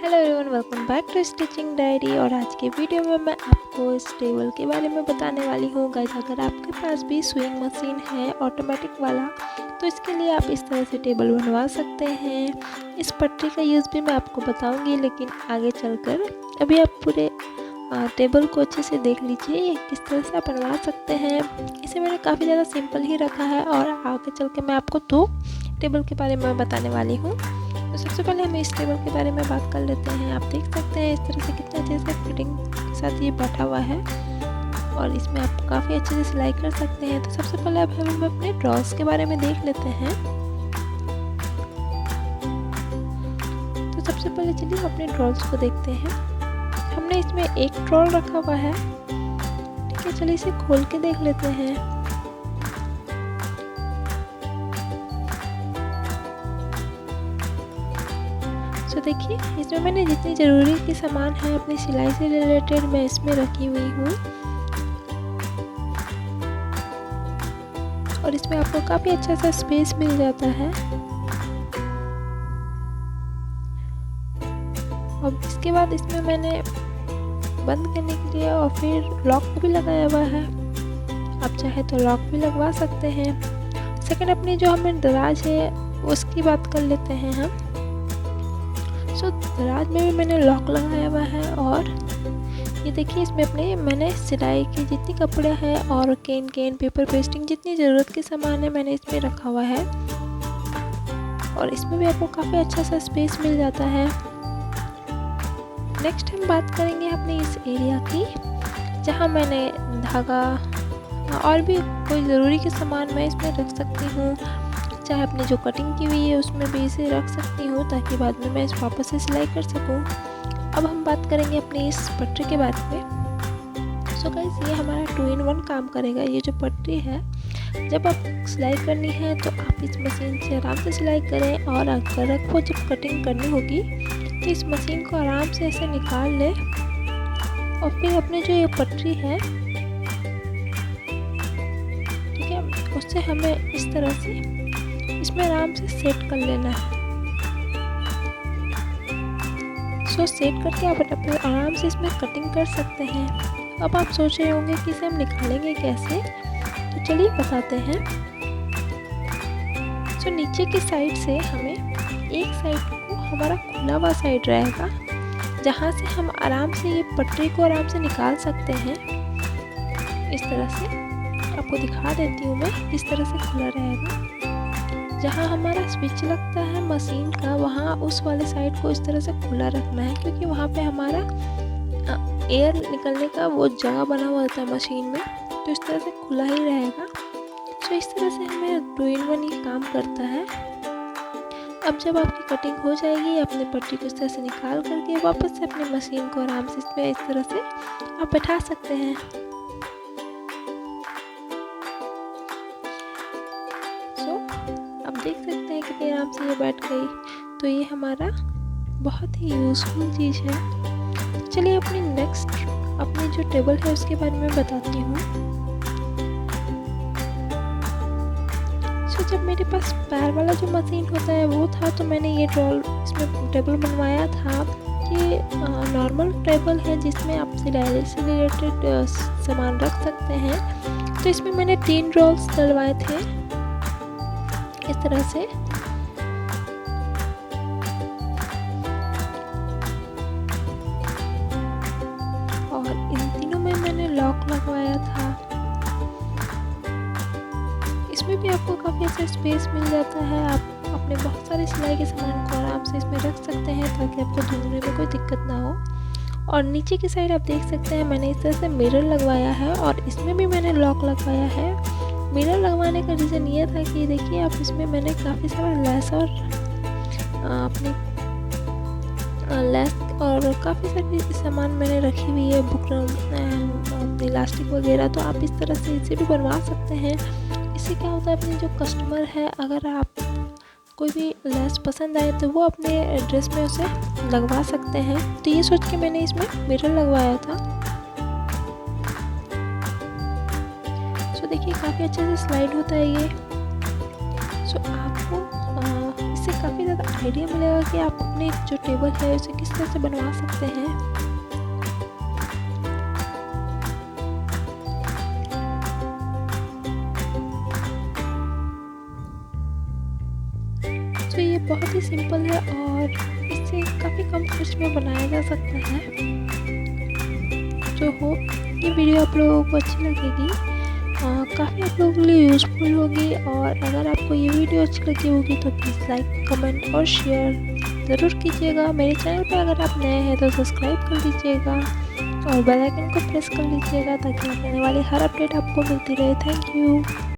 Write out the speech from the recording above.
Hello everyone, welcome back to stitching diary. और आज के वीडियो में मैं आपको इस टेबल के बारे में बताने वाली हूँ। गाइस, अगर आपके पास भी स्विंग मशीन है ऑटोमेटिक वाला, तो इसके लिए आप इस तरह से टेबल बनवा सकते हैं। इस पट्टी का यूज़ भी मैं आपको बताऊंगी, लेकिन आगे चलकर अभी आप पूरे टेबल को अच्छे से देख लीजिए ये किस तरह से आप बनवा सकते हैं। इसे मैंने काफ़ी ज़्यादा सिंपल ही रखा है और आगे चल के मैं आपको 2 टेबल के बारे में बताने वाली हूँ। तो सबसे पहले हम इस टेबल के बारे में बात कर लेते हैं। आप देख सकते हैं इस तरह से कितने अच्छे से फिटिंग के साथ ये बैठा हुआ है और इसमें आप काफ़ी अच्छे से सिलाई कर सकते हैं। तो सबसे पहले अब हम अपने ड्रॉर्स के बारे में देख लेते हैं। तो सबसे पहले चलिए अपने ड्रॉर्स को देखते हैं। हमने इसमें एक ड्रॉर रखा हुआ है, ठीक है। चलिए इसे खोल के देख लेते हैं। तो देखिए इसमें मैंने जितनी ज़रूरी की सामान है अपनी सिलाई से रिलेटेड मैं इसमें रखी हुई हूँ और इसमें आपको काफ़ी अच्छा सा स्पेस मिल जाता है। अब इसके बाद इसमें मैंने बंद करने के लिए और फिर लॉक भी लगाया हुआ है। आप चाहे तो लॉक भी लगवा सकते हैं। सेकंड, अपनी जो हमें दराज है उसकी बात कर लेते हैं हम। तो दराज में भी मैंने लॉक लगाया हुआ है और ये देखिए इसमें मैंने सिलाई की जितनी कपड़े हैं और केन पेपर पेस्टिंग जितनी ज़रूरत के सामान है मैंने इसमें रखा हुआ है और इसमें भी आपको काफ़ी अच्छा सा स्पेस मिल जाता है। नेक्स्ट हम बात करेंगे अपने इस एरिया की, जहाँ मैंने धागा और भी कोई ज़रूरी के सामान मैं इसमें रख सकती हूँ। चाहे अपनी जो कटिंग की हुई है उसमें भी इसे रख सकती हूँ ताकि बाद में मैं इस वापस से सिलाई कर सकूँ। अब हम बात करेंगे अपनी इस पटरी के बारे में। सो गाइस, ये हमारा 2 in 1 काम करेगा। ये जो पटरी है, जब आप सिलाई करनी है तो आप इस मशीन से आराम से सिलाई करें और अगर आपको जब कटिंग करनी होगी तो इस मशीन को आराम से ऐसे निकाल लें और फिर अपने जो ये पटरी है, ठीक है, उससे हमें इस तरह से इसमें आराम से सेट कर लेना है। सो सेट करके आप आराम से इसमें कटिंग कर सकते हैं। अब आप सोच रहे होंगे कि इसे हम निकालेंगे कैसे, तो चलिए बताते हैं। सो नीचे की साइड से हमें एक साइड को हमारा खुला हुआ साइड रहेगा, जहाँ से हम आराम से ये पटरी को आराम से निकाल सकते हैं। इस तरह से आपको दिखा देती हूँ मैं, इस तरह से खुला रहेगा। जहाँ हमारा स्विच लगता है मशीन का, वहाँ उस वाले साइड को इस तरह से खुला रखना है, क्योंकि वहाँ पे हमारा एयर निकलने का वो जगह बना हुआ होता है मशीन में, तो इस तरह से खुला ही रहेगा। तो इस तरह से हमें 2 in 1 ये काम करता है। अब जब आपकी कटिंग हो जाएगी, अपने पट्टी को इस तरह से निकाल करके वापस से अपनी मशीन को आराम से इसमें इस तरह से आप बैठा सकते हैं। आप देख सकते हैं कितनी आराम से ये बैठ गई। तो ये हमारा बहुत ही यूज़फुल चीज़ है। चलिए अपनी जो टेबल है उसके बारे में बताती हूँ। जब मेरे पास पैर वाला जो मशीन होता है वो था, तो मैंने ये इसमें टेबल बनवाया था। ये नॉर्मल टेबल है जिसमें आप सिलाई से रिलेटेड सामान रख सकते हैं। तो इसमें मैंने 3 ड्रॉर्स डलवाए थे इस तरह से। और इन तीनों में मैंने लॉक लगवाया था। इसमें भी आपको काफ़ी अच्छा स्पेस मिल जाता है। आप अपने बहुत सारे सिलाई के सामान को आराम से इसमें रख सकते हैं ताकि आपको ढूंढने में कोई दिक्कत ना हो। और नीचे की साइड आप देख सकते हैं मैंने इस तरह से मिरर लगवाया है और इसमें भी मैंने लॉक लगवाया है। मिरर लगवाने का रीज़न ये था कि देखिए आप इसमें मैंने काफ़ी सारा लेस और अपनी लेस और काफ़ी सारी सामान मैंने रखी हुई है, बुकरम अपनी इलास्टिक वगैरह। तो आप इस तरह से इसे भी बनवा सकते हैं। इससे क्या होता है, अपने जो कस्टमर है, अगर आप कोई भी लेस पसंद आए तो वो अपने ड्रेस में उसे लगवा सकते हैं। तो ये सोच के मैंने इसमें मिरर लगवाया था। देखिए काफ़ी अच्छे से स्लाइड होता है ये। सो आपको इससे काफ़ी ज़्यादा आइडिया मिलेगा कि आप अपने अपनी जो टेबल है उसे किस तरह से बनवा सकते हैं। तो ये बहुत ही सिंपल है और इससे काफ़ी कम खर्च में बनाया जा सकता है। तो होप ये वीडियो आप लोगों को अच्छी लगेगी, काफ़ी आप लोगों के लिए यूज़फुल होगी। और अगर आपको ये वीडियो अच्छी लगी होगी तो प्लीज़ लाइक, कमेंट और शेयर ज़रूर कीजिएगा। मेरे चैनल पर अगर आप नए हैं तो सब्सक्राइब कर लीजिएगा और बेल आइकन को प्रेस कर लीजिएगा ताकि आने वाली हर अपडेट आपको मिलती रहे। Thank you.